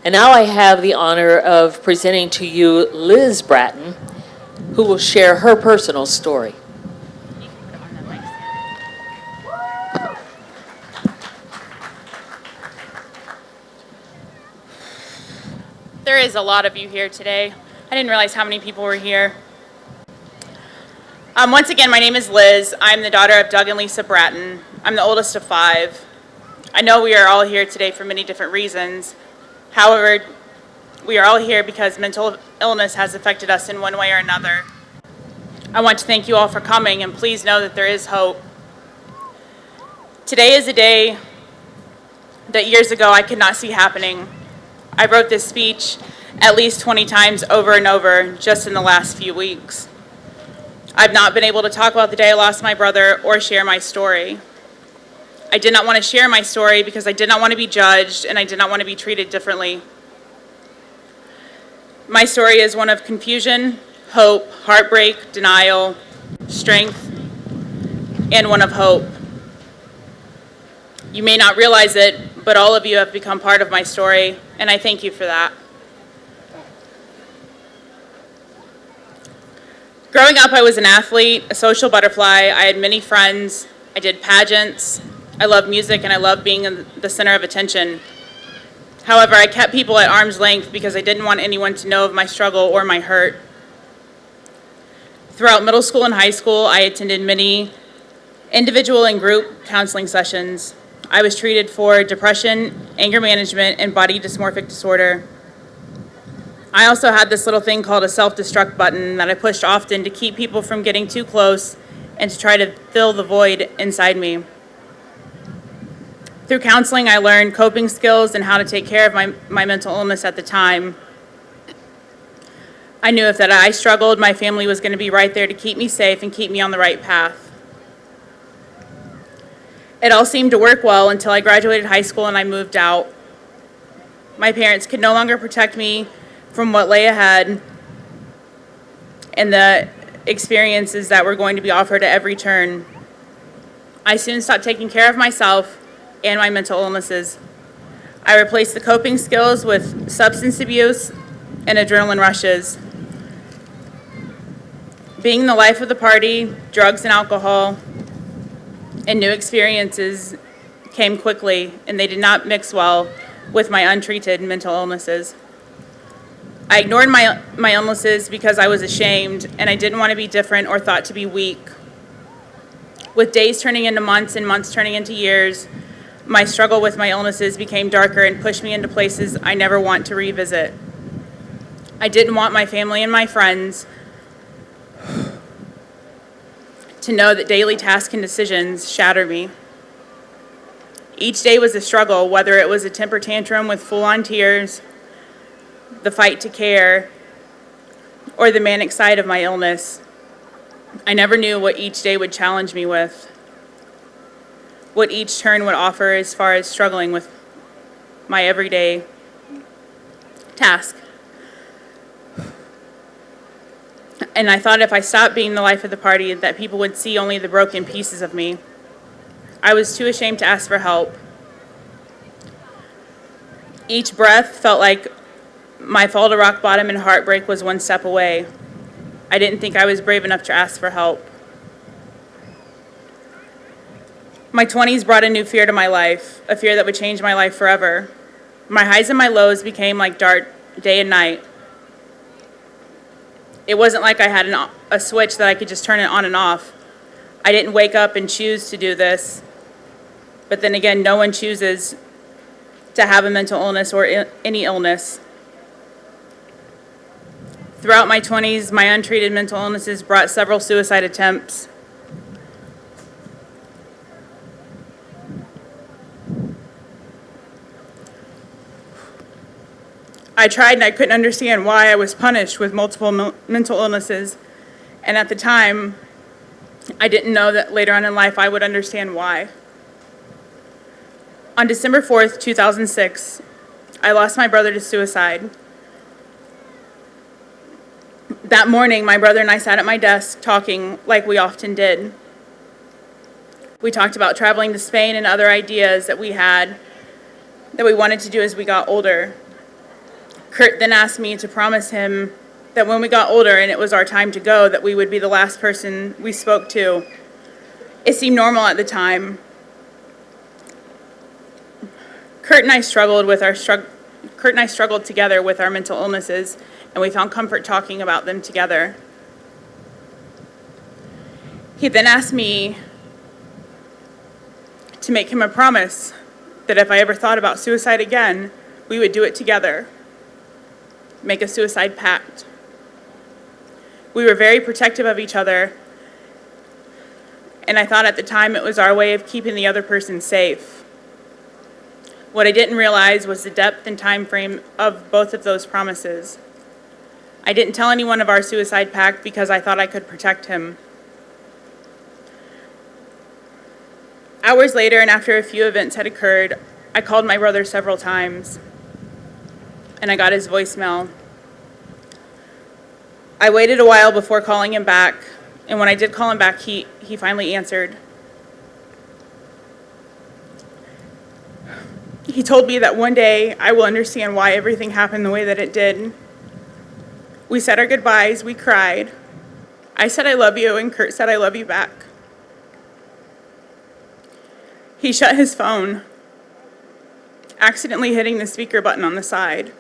And now I have the honor of presenting to you Liz Brattain, who will share her personal story. There is a lot of you here today. I didn't realize how many people were here. Once again, my name is Liz. I'm the daughter of Doug and Lisa Brattain. I'm the oldest of 5. I know we are all here today for many different reasons. However, we are all here because mental illness has affected us in one way or another. I want to thank you all for coming, and please know that there is hope. Today is a day that years ago I could not see happening. I wrote this speech at least 20 times over and over just in the last few weeks. I've not been able to talk about the day I lost my brother or share my story. I did not want to share my story because I did not want to be judged and I did not want to be treated differently. My story is one of confusion, hope, heartbreak, denial, strength, and one of hope. You may not realize it, but all of you have become part of my story, and I thank you for that. Growing up, I was an athlete, a social butterfly. I had many friends. I did pageants. I loved music, and I loved being in the center of attention. However, I kept people at arm's length because I didn't want anyone to know of my struggle or my hurt. Throughout middle school and high school, I attended many individual and group counseling sessions. I was treated for depression, anger management, and body dysmorphic disorder. I also had this little thing called a self-destruct button that I pushed often to keep people from getting too close and to try to fill the void inside me. Through counseling, I learned coping skills and how to take care of my mental illness at the time. I knew if that I struggled, my family was going to be right there to keep me safe and keep me on the right path. It all seemed to work well until I graduated high school and I moved out. My parents could no longer protect me from what lay ahead and the experiences that were going to be offered at every turn. I soon stopped taking care of myself and my mental illnesses. I replaced the coping skills with substance abuse and adrenaline rushes. Being the life of the party, drugs and alcohol, and new experiences came quickly, and they did not mix well with my untreated mental illnesses. I ignored my illnesses because I was ashamed, and I didn't want to be different or thought to be weak. With days turning into months and months turning into years, my struggle with my illnesses became darker and pushed me into places I never want to revisit. I didn't want my family and my friends to know that daily tasks and decisions shattered me. Each day was a struggle, whether it was a temper tantrum with full-on tears, the fight to care, or the manic side of my illness. I never knew what each day would challenge me with, what each turn would offer as far as struggling with my everyday task. And I thought if I stopped being the life of the party, that people would see only the broken pieces of me. I was too ashamed to ask for help. Each breath felt like my fall to rock bottom and heartbreak was one step away. I didn't think I was brave enough to ask for help. My 20s brought a new fear to my life, a fear that would change my life forever. My highs and my lows became like dark day and night. It wasn't like I had a switch that I could just turn it on and off. I didn't wake up and choose to do this. But then again, no one chooses to have a mental illness or any illness. Throughout my 20s, my untreated mental illnesses brought several suicide attempts. I tried and I couldn't understand why I was punished with multiple mental illnesses. And at the time, I didn't know that later on in life I would understand why. On December 4th, 2006, I lost my brother to suicide. That morning, my brother and I sat at my desk talking like we often did. We talked about traveling to Spain and other ideas that we had that we wanted to do as we got older. Kurt then asked me to promise him that when we got older and it was our time to go, that we would be the last person we spoke to. It seemed normal at the time. Kurt and I struggled together with our mental illnesses, and we found comfort talking about them together. He then asked me to make him a promise that if I ever thought about suicide again, we would do it together, make a suicide pact. We were very protective of each other, and I thought at the time it was our way of keeping the other person safe. What I didn't realize was the depth and time frame of both of those promises. I didn't tell anyone of our suicide pact because I thought I could protect him. Hours later, and after a few events had occurred, I called my brother several times, and I got his voicemail. I waited a while before calling him back, and when I did call him back, he finally answered. He told me that one day I will understand why everything happened the way that it did. We said our goodbyes, we cried. I said I love you, and Kurt said I love you back. He shut his phone, accidentally hitting the speaker button on the side.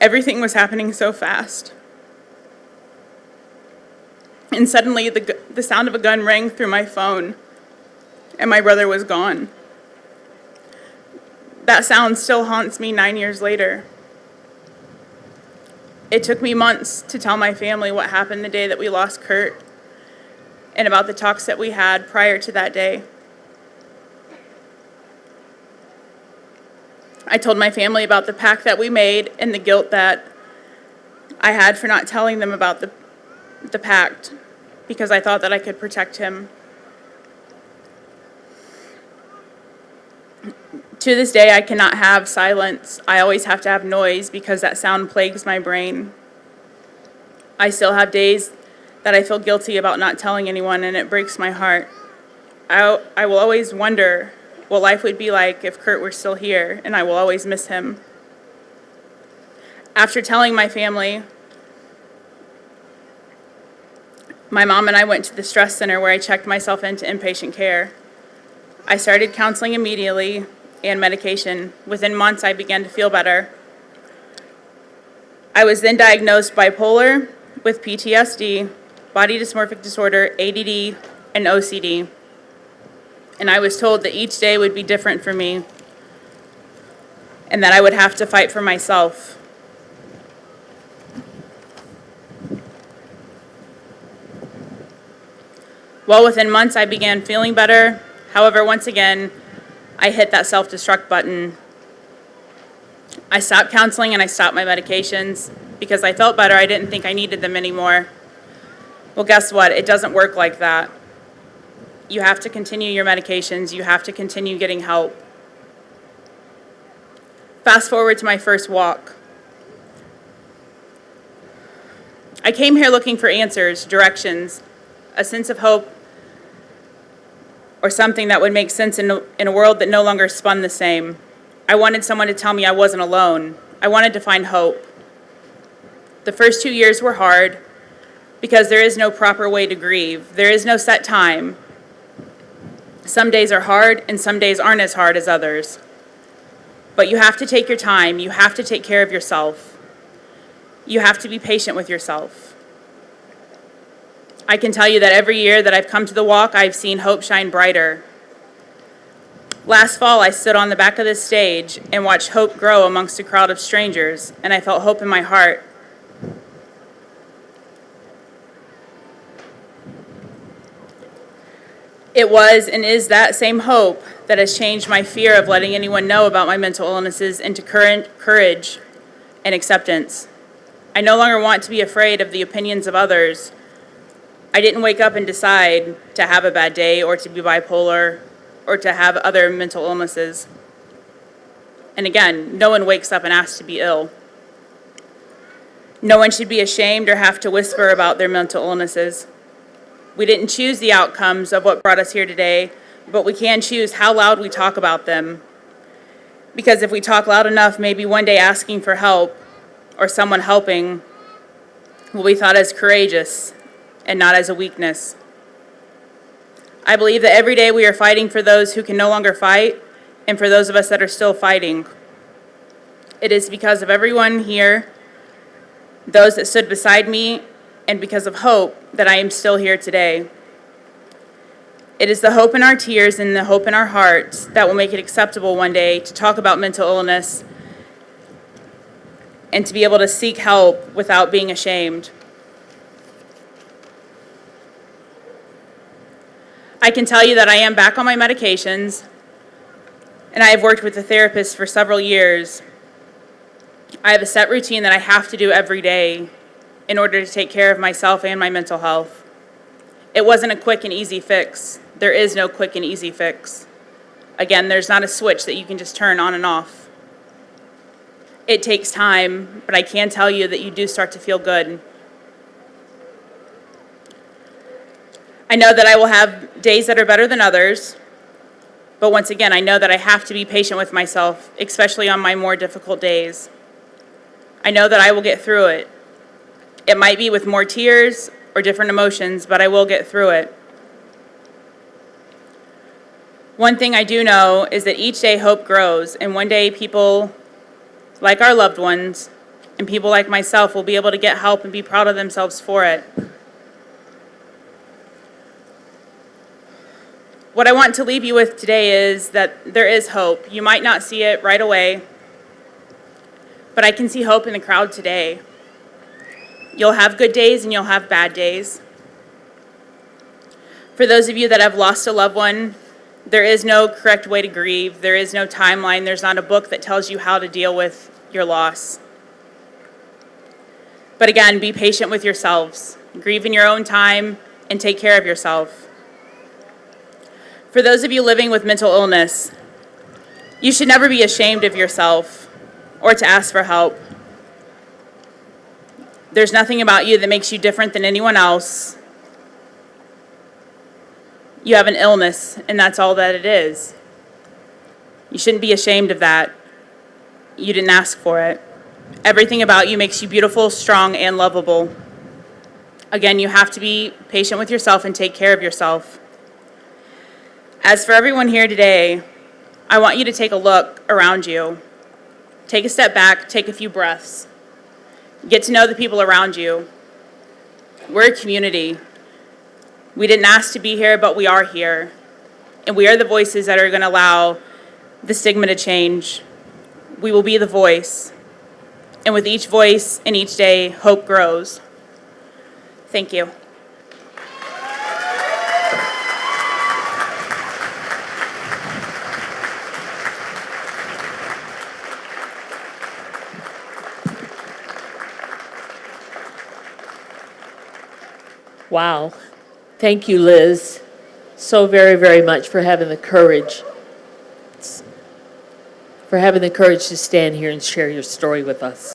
Everything was happening so fast. And suddenly the sound of a gun rang through my phone, and my brother was gone. That sound still haunts me 9 years later. It took me months to tell my family what happened the day that we lost Kurt and about the talks that we had prior to that day. I told my family about the pact that we made and the guilt that I had for not telling them about the pact because I thought that I could protect him. To this day, I cannot have silence. I always have to have noise because that sound plagues my brain. I still have days that I feel guilty about not telling anyone, and it breaks my heart. I will always wonder what life would be like if Kurt were still here, and I will always miss him. After telling my family, my mom and I went to the stress center where I checked myself into inpatient care. I started counseling immediately and medication. Within months, I began to feel better. I was then diagnosed bipolar with PTSD, body dysmorphic disorder, ADD, and OCD. And I was told that each day would be different for me and that I would have to fight for myself. Well, within months, I began feeling better. However, once again, I hit that self-destruct button. I stopped counseling and I stopped my medications because I felt better. I didn't think I needed them anymore. Well, guess what? It doesn't work like that. You have to continue your medications. You have to continue getting help. Fast forward to my first walk. I came here looking for answers, directions, a sense of hope, or something that would make sense in a world that no longer spun the same. I wanted someone to tell me I wasn't alone. I wanted to find hope. The first 2 years were hard because there is no proper way to grieve. There is no set time. Some days are hard and some days aren't as hard as others. But you have to take your time. You have to take care of yourself. You have to be patient with yourself. I can tell you that every year that I've come to the walk, I've seen hope shine brighter. Last fall, I stood on the back of this stage and watched hope grow amongst a crowd of strangers, and I felt hope in my heart. It was and is that same hope that has changed my fear of letting anyone know about my mental illnesses into courage and acceptance. I no longer want to be afraid of the opinions of others. I didn't wake up and decide to have a bad day or to be bipolar or to have other mental illnesses. And again, no one wakes up and asks to be ill. No one should be ashamed or have to whisper about their mental illnesses. We didn't choose the outcomes of what brought us here today, but we can choose how loud we talk about them. Because if we talk loud enough, maybe one day asking for help or someone helping will be thought as courageous and not as a weakness. I believe that every day we are fighting for those who can no longer fight and for those of us that are still fighting. It is because of everyone here, those that stood beside me, and because of hope that I am still here today. It is the hope in our tears and the hope in our hearts that will make it acceptable one day to talk about mental illness and to be able to seek help without being ashamed. I can tell you that I am back on my medications, and I have worked with a therapist for several years. I have a set routine that I have to do every day in order to take care of myself and my mental health. It wasn't a quick and easy fix. There is no quick and easy fix. Again, there's not a switch that you can just turn on and off. It takes time, but I can tell you that you do start to feel good. I know that I will have days that are better than others, but once again, I know that I have to be patient with myself, especially on my more difficult days. I know that I will get through it. It might be with more tears or different emotions, but I will get through it. One thing I do know is that each day hope grows, and one day people like our loved ones and people like myself will be able to get help and be proud of themselves for it. What I want to leave you with today is that there is hope. You might not see it right away, but I can see hope in the crowd today. You'll have good days and you'll have bad days. For those of you that have lost a loved one, there is no correct way to grieve. There is no timeline. There's not a book that tells you how to deal with your loss. But again, be patient with yourselves. Grieve in your own time and take care of yourself. For those of you living with mental illness, you should never be ashamed of yourself or to ask for help. There's nothing about you that makes you different than anyone else. You have an illness, and that's all that it is. You shouldn't be ashamed of that. You didn't ask for it. Everything about you makes you beautiful, strong, and lovable. Again, you have to be patient with yourself and take care of yourself. As for everyone here today, I want you to take a look around you. Take a step back, take a few breaths. Get to know the people around you. We're a community. We didn't ask to be here, but we are here. And we are the voices that are going to allow the stigma to change. We will be the voice. And with each voice and each day, hope grows. Thank you. Wow. Thank you, Liz, so very, very much for having the courage, to stand here and share your story with us.